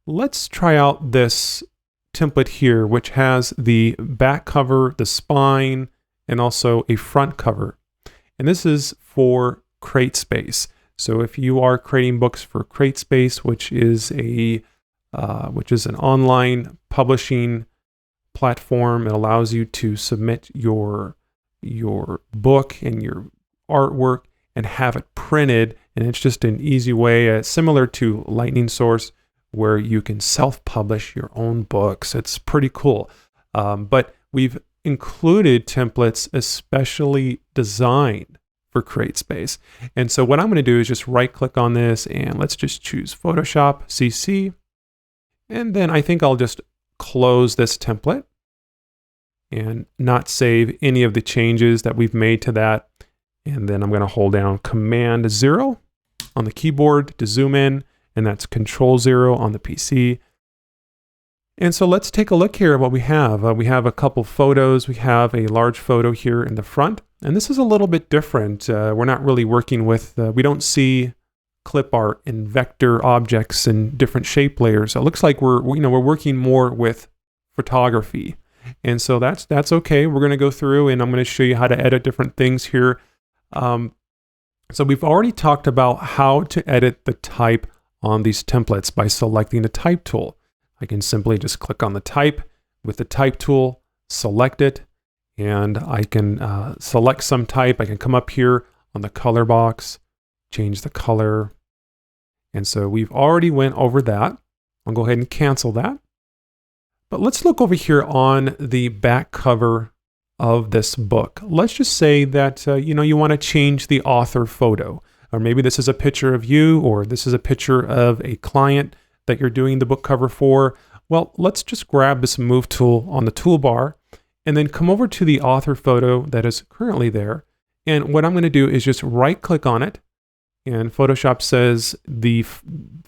let's try out this template here, which has the back cover, the spine, and also a front cover. And this is for CreateSpace. So if you are creating books for CreateSpace, which is an online publishing platform, it allows you to submit your book and your artwork and have it printed. And it's just an easy way, similar to Lightning Source, where you can self-publish your own books. It's pretty cool. But we've included templates especially designed for CreateSpace. And so what I'm going to do is just right click on this and let's just choose Photoshop CC. And then I think I'll just close this template and not save any of the changes that we've made to that. And then I'm going to hold down Command 0 on the keyboard to zoom in, and that's Control 0 on the PC. And so let's take a look here at what we have. We have a couple photos. We have a large photo here in the front, and this is a little bit different. We're not really working with, we don't see clip art and vector objects and different shape layers. So it looks like we're working more with photography. And so that's okay. We're going to go through and I'm going to show you how to edit different things here. So we've already talked about how to edit the type on these templates by selecting the type tool. I can simply just click on the type with the type tool, select it, and I can select some type. I can come up here on the color box, change the color. And so we've already went over that. I'll go ahead and cancel that. But let's look over here on the back cover of this book. Let's just say that you want to change the author photo, or maybe this is a picture of you, or this is a picture of a client that you're doing the book cover for. Well, let's just grab this move tool on the toolbar and then come over to the author photo that is currently there. And what I'm going to do is just right click on it. And Photoshop says the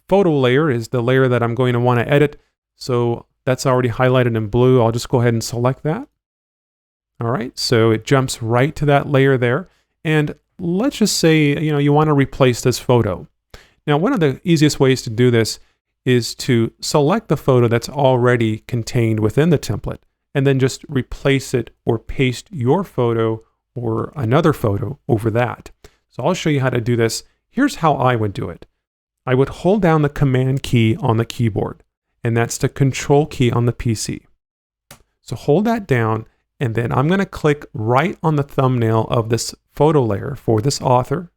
photo layer is the layer that I'm going to want to edit. So that's already highlighted in blue. I'll just go ahead and select that. All right, so it jumps right to that layer there. And let's just say, you want to replace this photo. Now, one of the easiest ways to do this is to select the photo that's already contained within the template and then just replace it or paste your photo or another photo over that. So I'll show you how to do this. Here's how I would do it. I would hold down the Command key on the keyboard, and that's the Control key on the PC. So hold that down, and then I'm going to click right on the thumbnail of this photo layer for this author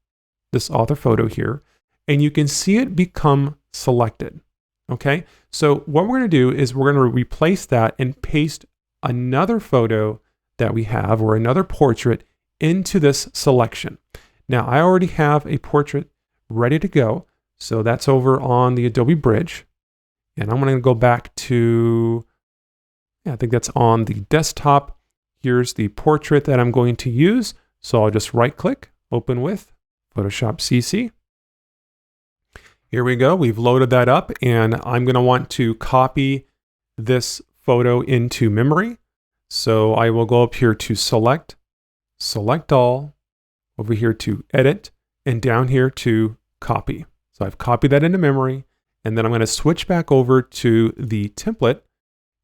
photo here, and you can see it become selected. Okay, so what we're going to do is we're going to replace that and paste another photo that we have or another portrait into this selection. Now, I already have a portrait ready to go, so that's over on the Adobe Bridge. And I'm going to go back to, I think that's on the desktop. Here's the portrait that I'm going to use. So I'll just right click, open with Photoshop CC. Here we go. We've loaded that up, and I'm going to want to copy this photo into memory. So I will go up here to select all, over here to edit, and down here to copy. So I've copied that into memory, and then I'm going to switch back over to the template,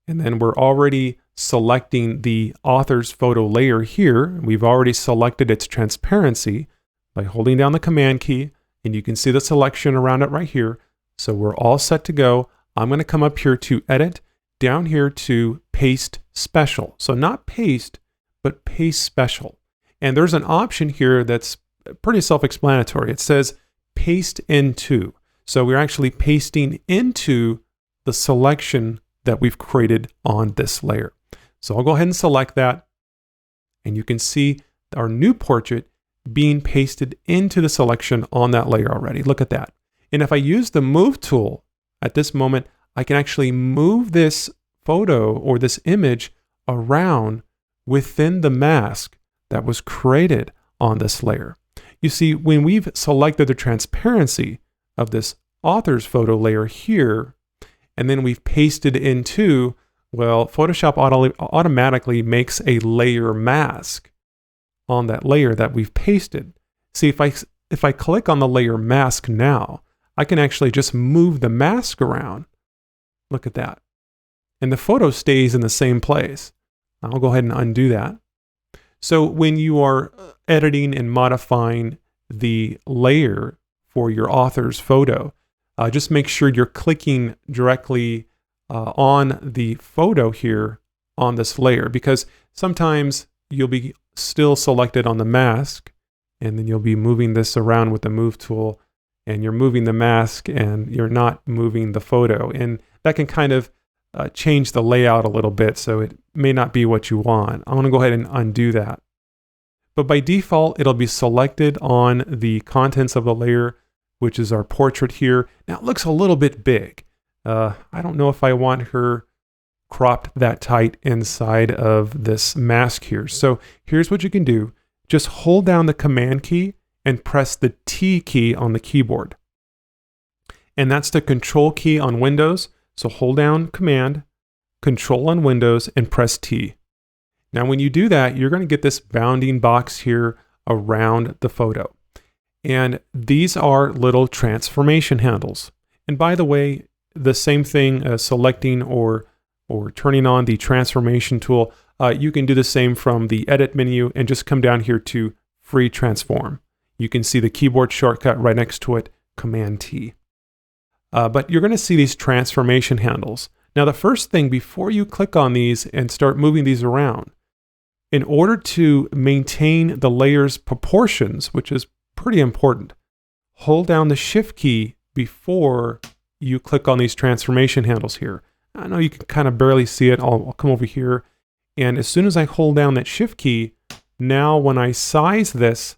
and then we're already selecting the author's photo layer here. We've already selected its transparency by holding down the Command key, and you can see the selection around it right here. So we're all set to go. I'm going to come up here to edit, down here to paste special. So not paste, but paste special. And there's an option here that's pretty self-explanatory. It says paste into. So we're actually pasting into the selection that we've created on this layer. So I'll go ahead and select that. And you can see our new portrait being pasted into the selection on that layer already. Look at that. And if I use the move tool at this moment, I can actually move this photo or this image around within the mask that was created on this layer. You see, when we've selected the transparency of this author's photo layer here, and then we've pasted into, well, Photoshop automatically makes a layer mask on that layer that we've pasted. See, if I click on the layer mask now, I can actually just move the mask around Look at that. And the photo stays in the same place. I'll go ahead and undo that. So when you are editing and modifying the layer for your author's photo, just make sure you're clicking directly on the photo here on this layer, because sometimes you'll be still selected on the mask, and then you'll be moving this around with the move tool, and you're moving the mask and you're not moving the photo. And that can kind of change the layout a little bit, so it may not be what you want. I'm going to go ahead and undo that. But by default, it'll be selected on the contents of the layer, which is our portrait here. Now it looks a little bit big. I don't know if I want her cropped that tight inside of this mask here. So here's what you can do. Just hold down the Command key and press the T key on the keyboard. And that's the Control key on Windows. So hold down Command, Control on Windows, and press T. Now when you do that, you're going to get this bounding box here around the photo. And these are little transformation handles. And by the way, the same thing as selecting or turning on the transformation tool, you can do the same from the edit menu and just come down here to free transform. You can see the keyboard shortcut right next to it, Command T. But you're going to see these transformation handles. Now the first thing before you click on these and start moving these around, in order to maintain the layer's proportions, which is pretty important, hold down the Shift key before you click on these transformation handles here. I know you can kind of barely see it. I'll come over here, and as soon as I hold down that Shift key, now when I size this,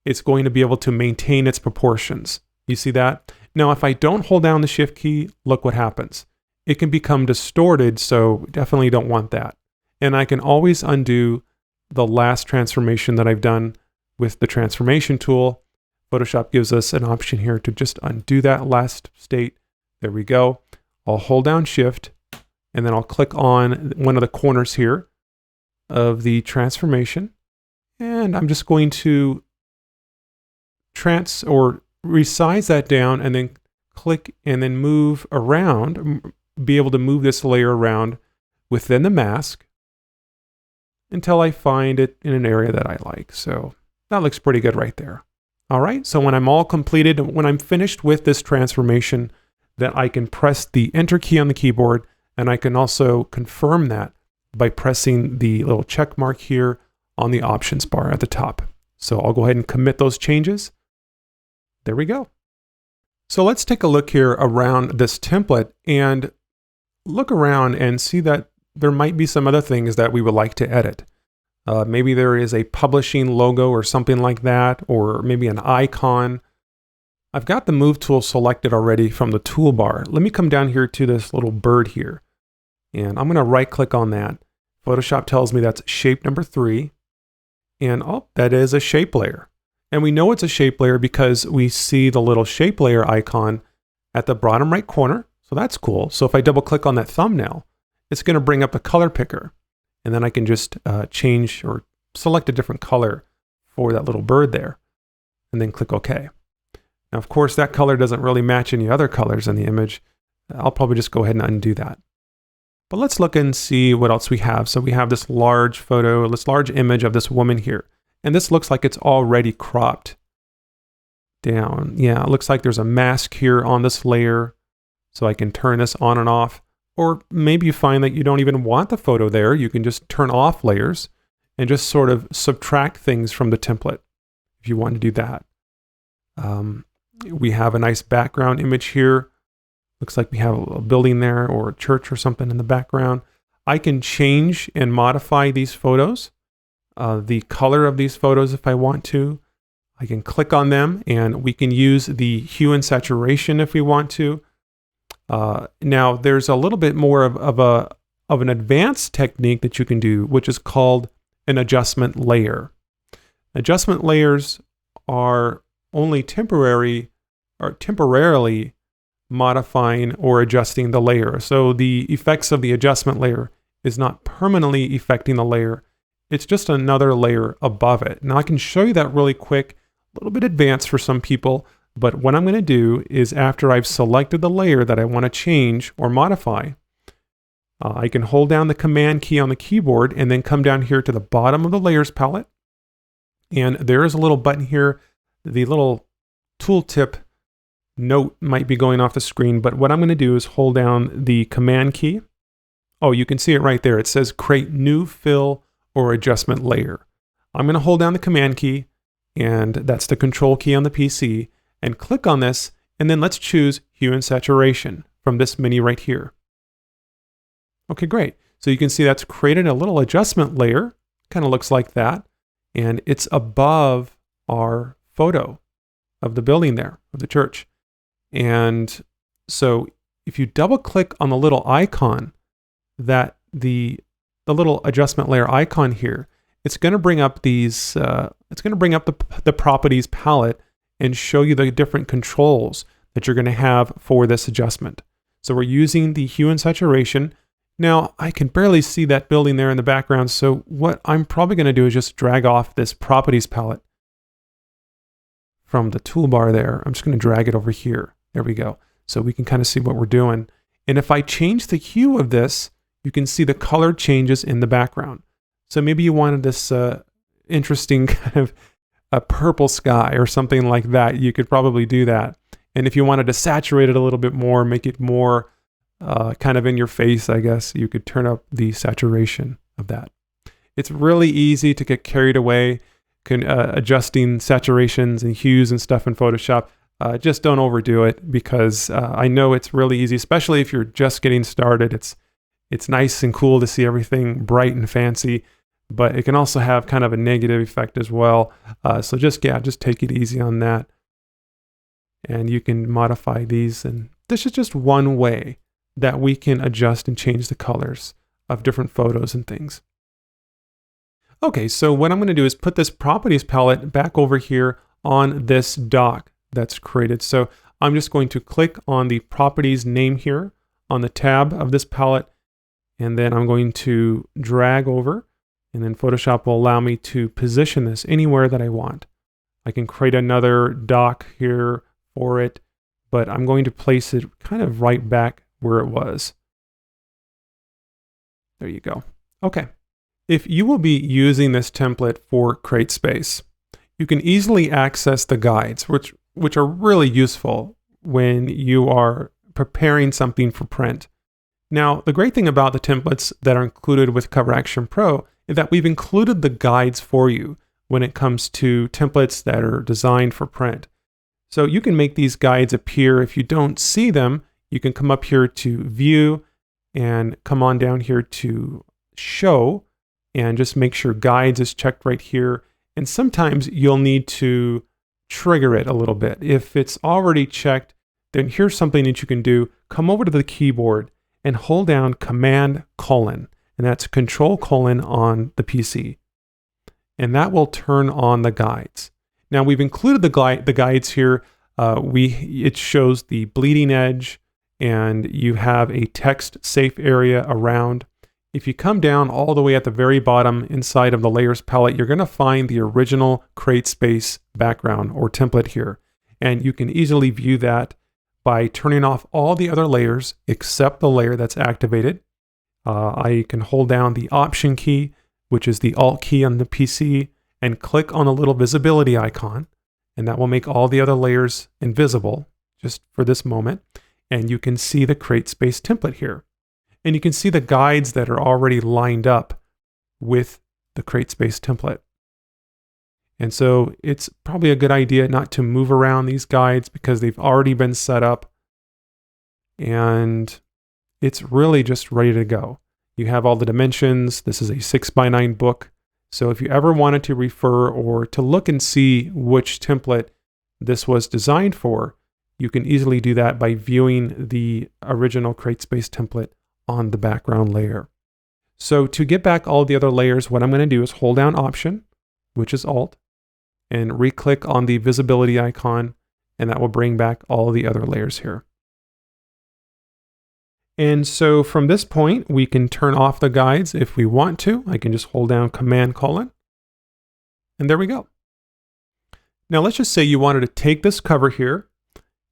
it's going to be able to maintain its proportions. You see that? Now if I don't hold down the Shift key, look what happens. It can become distorted, so definitely don't want that. And I can always undo the last transformation that I've done with the transformation tool. Photoshop gives us an option here to just undo that last state. There we go. I'll hold down Shift, and then I'll click on one of the corners here of the transformation. And I'm just going to resize that down, and then click and then move around, be able to move this layer around within the mask until I find it in an area that I like. So that looks pretty good right there. All right, so when I'm all completed, when I'm finished with this transformation, then I can press the Enter key on the keyboard, and I can also confirm that by pressing the little check mark here on the options bar at the top. So I'll go ahead and commit those changes. There we go. So let's take a look here around this template and look around and see that there might be some other things that we would like to edit. Maybe there is a publishing logo or something like that, or maybe an icon. I've got the Move tool selected already from the toolbar. Let me come down here to this little bird here, and I'm going to right click on that. Photoshop tells me that's shape number 3, and oh, that is a shape layer. And we know it's a shape layer because we see the little shape layer icon at the bottom right corner. So that's cool. So if I double click on that thumbnail, it's going to bring up a color picker. And then I can just change or select a different color for that little bird there. And then click OK. Now, of course, that color doesn't really match any other colors in the image. I'll probably just go ahead and undo that. But let's look and see what else we have. So we have this large photo, this large image of this woman here. And this looks like it's already cropped down. Yeah, it looks like there's a mask here on this layer. So I can turn this on and off. Or maybe you find that you don't even want the photo there. You can just turn off layers and just sort of subtract things from the template if you want to do that. We have a nice background image here. Looks like we have a building there or a church or something in the background. I can change and modify these photos. The color of these photos if I want to. I can click on them, and we can use the hue and saturation if we want to. Now there's a little bit more of an advanced technique that you can do, which is called an adjustment layer. Adjustment layers are only temporarily modifying or adjusting the layer. So the effects of the adjustment layer is not permanently affecting the layer. It's just another layer above it. Now I can show you that really quick, a little bit advanced for some people. But what I'm going to do is after I've selected the layer that I want to change or modify, I can hold down the Command key on the keyboard and then come down here to the bottom of the Layers palette. And there is a little button here. The little tooltip note might be going off the screen, but what I'm going to do is hold down the Command key. Oh, you can see it right there. It says Create New Fill or Adjustment Layer. I'm going to hold down the Command key, and that's the Control key on the PC, and click on this, and then let's choose Hue and Saturation from this menu right here. Okay, great. So you can see that's created a little adjustment layer, kind of looks like that, and it's above our photo of the building there, of the church. And so if you double click on the little icon, that the little adjustment layer icon here, it's going to bring up these, it's going to bring up the properties palette and show you the different controls that you're going to have for this adjustment. So we're using the hue and saturation. Now I can barely see that building there in the background. So what I'm probably going to do is just drag off this properties palette from the toolbar there. I'm just going to drag it over here. There we go. So we can kind of see what we're doing. And if I change the hue of this, you can see the color changes in the background. So maybe you wanted this interesting kind of a purple sky or something like that. You could probably do that. And if you wanted to saturate it a little bit more, make it more kind of in your face, I guess, you could turn up the saturation of that. It's really easy to get carried away adjusting saturations and hues and stuff in Photoshop. Just don't overdo it, because I know it's really easy, especially if you're just getting started. It's nice and cool to see everything bright and fancy, but it can also have kind of a negative effect as well. So just take it easy on that. And you can modify these. And this is just one way that we can adjust and change the colors of different photos and things. Okay, so what I'm going to do is put this properties palette back over here on this dock that's created. So I'm just going to click on the properties name here on the tab of this palette, and then I'm going to drag over, and then Photoshop will allow me to position this anywhere that I want. I can create another dock here for it, but I'm going to place it kind of right back where it was. There you go. Okay. If you will be using this template for CreateSpace, you can easily access the guides, which are really useful when you are preparing something for print. Now, the great thing about the templates that are included with Cover Action Pro is that we've included the guides for you when it comes to templates that are designed for print. So you can make these guides appear. If you don't see them, you can come up here to View and come on down here to Show, and just make sure Guides is checked right here. And sometimes you'll need to trigger it a little bit. If it's already checked, then here's something that you can do. Come over to the keyboard and hold down Command:, and that's Control: on the PC. And that will turn on the guides. Now we've included the guides here. It shows the bleeding edge, and you have a text safe area around. If you come down all the way at the very bottom inside of the Layers palette, you're going to find the original CreateSpace background or template here. And you can easily view that by turning off all the other layers except the layer that's activated. I can hold down the Option key, which is the Alt key on the PC, and click on the little visibility icon, and that will make all the other layers invisible just for this moment. And you can see the CreateSpace template here. And you can see the guides that are already lined up with the CreateSpace template. And so it's probably a good idea not to move around these guides because they've already been set up, and it's really just ready to go. You have all the dimensions. This is a 6x9 book. So if you ever wanted to refer or to look and see which template this was designed for, you can easily do that by viewing the original CreateSpace template on the background layer. So to get back all the other layers, what I'm going to do is hold down Option, which is Alt, and re-click on the visibility icon, and that will bring back all the other layers here. And so from this point, we can turn off the guides if we want to. I can just hold down Command:, and there we go. Now let's just say you wanted to take this cover here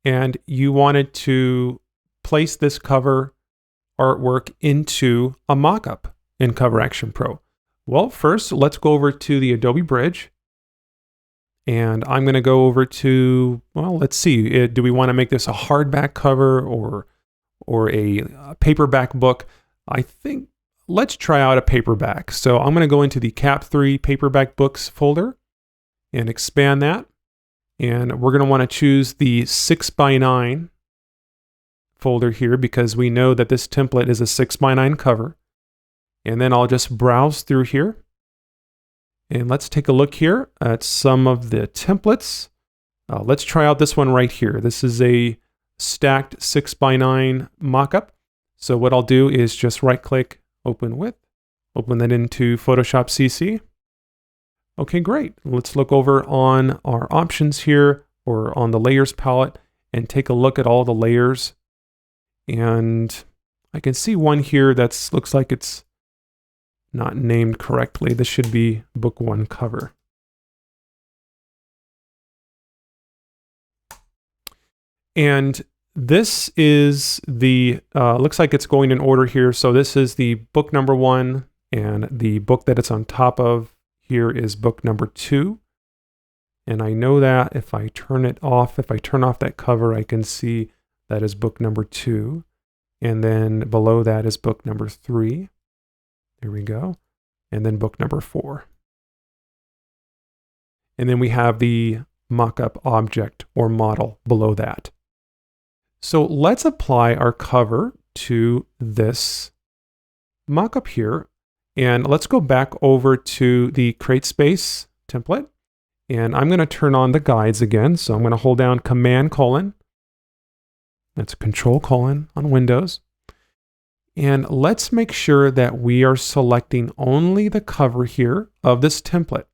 and you wanted to place this cover artwork into a mockup in Cover Action Pro. Well, first let's go over to the Adobe Bridge, and I'm going to go over to, well, let's see, do we want to make this a hardback cover or a paperback book? I think let's try out a paperback. So I'm going to go into the Cap 3 paperback books folder and expand that. And we're going to want to choose the 6x9 folder here because we know that this template is a 6x9 cover. And then I'll just browse through here. And let's take a look here at some of the templates. Let's try out this one right here. This is a stacked 6x9 mockup. So what I'll do is just right click, open with, open that into Photoshop CC. Okay, great. Let's look over on our options here or on the layers palette and take a look at all the layers. And I can see one here that looks like it's not named correctly. This should be book 1 cover. And this is the, looks like it's going in order here. So this is the book number 1, and the book that it's on top of here is book number 2. And I know that if I turn it off, if I turn off that cover, I can see that is book number 2. And then below that is book number 3. There we go. And then book number 4. And then we have the mock-up object or model below that. So let's apply our cover to this mock-up here. And let's go back over to the CreateSpace template. And I'm going to turn on the guides again. So I'm going to hold down Command:, that's Control:, on Windows. And let's make sure that we are selecting only the cover here of this template.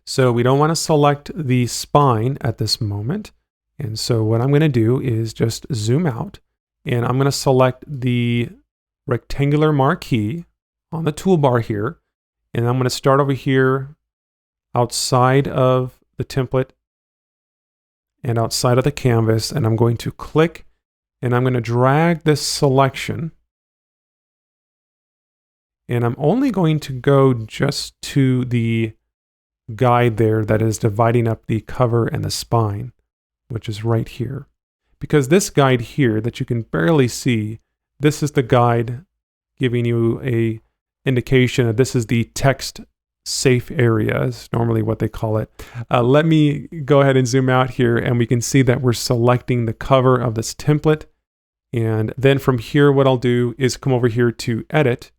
So we don't want to select the spine at this moment. And so what I'm going to do is just zoom out, and I'm going to select the rectangular marquee on the toolbar here. And I'm going to start over here outside of the template and outside of the canvas. And I'm going to click, and I'm going to drag this selection. And I'm only going to go just to the guide there that is dividing up the cover and the spine, which is right here. Because this guide here that you can barely see, this is the guide giving you a indication that this is the text safe area, is normally what they call it. Let me go ahead and zoom out here, and we can see that we're selecting the cover of this template. And then from here, what I'll do is come over here to Edit,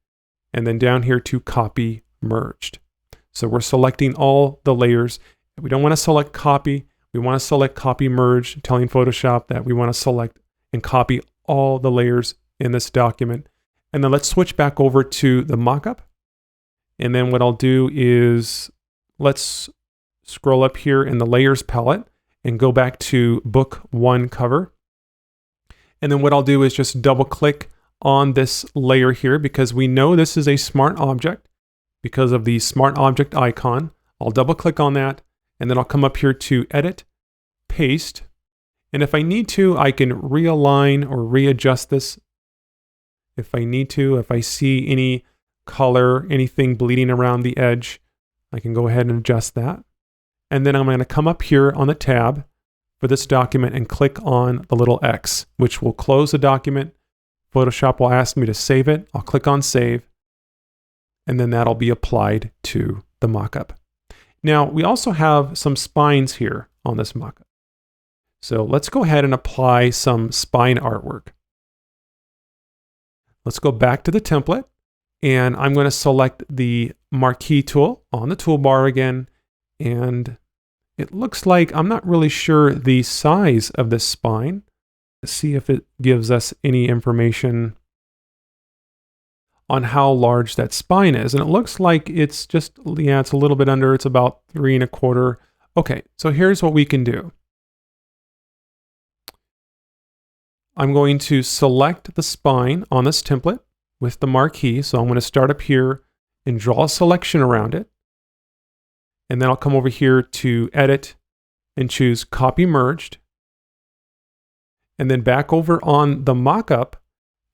and then down here to Copy Merged. So we're selecting all the layers. We don't want to select copy. We want to select Copy Merge, telling Photoshop that we want to select and copy all the layers in this document. And then let's switch back over to the mockup. And then what I'll do is let's scroll up here in the layers palette and go back to book 1 cover. And then what I'll do is just double click on this layer here because we know this is a smart object because of the smart object icon. I'll double click on that, and then I'll come up here to Edit, Paste. And if I need to, I can realign or readjust this if I need to. If I see any color, anything bleeding around the edge, I can go ahead and adjust that. And then I'm going to come up here on the tab for this document and click on the little X, which will close the document. Photoshop will ask me to save it. I'll click on Save, and then that'll be applied to the mockup. Now, we also have some spines here on this mockup. So let's go ahead and apply some spine artwork. Let's go back to the template, and I'm going to select the marquee tool on the toolbar again. And it looks like I'm not really sure the size of this spine. Let's see if it gives us any information on how large that spine is. And it looks like it's just, yeah, it's a little bit under, it's about 3 1/4. Okay, so here's what we can do. I'm going to select the spine on this template with the marquee. So I'm going to start up here and draw a selection around it. And then I'll come over here to Edit and choose Copy Merged. And then back over on the mockup,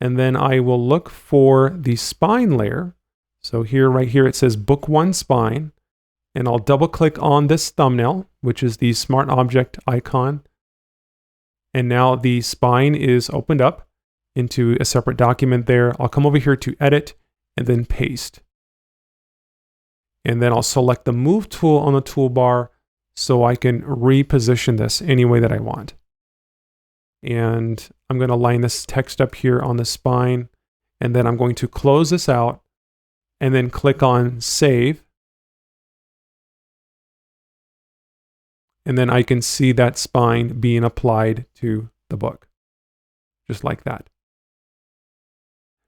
and then I will look for the spine layer. So here, right here, it says Book 1 Spine. And I'll double click on this thumbnail, which is the Smart Object icon. And now the spine is opened up into a separate document there. I'll come over here to Edit and then Paste. And then I'll select the Move tool on the toolbar so I can reposition this any way that I want. And I'm going to line this text up here on the spine. And then I'm going to close this out and then click on Save. And then I can see that spine being applied to the book, just like that.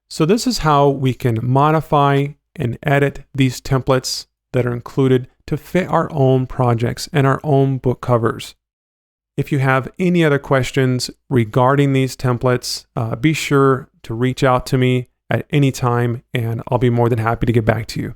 So this is how we can modify and edit these templates that are included to fit our own projects and our own book covers. If you have any other questions regarding these templates, be sure to reach out to me at any time, and I'll be more than happy to get back to you.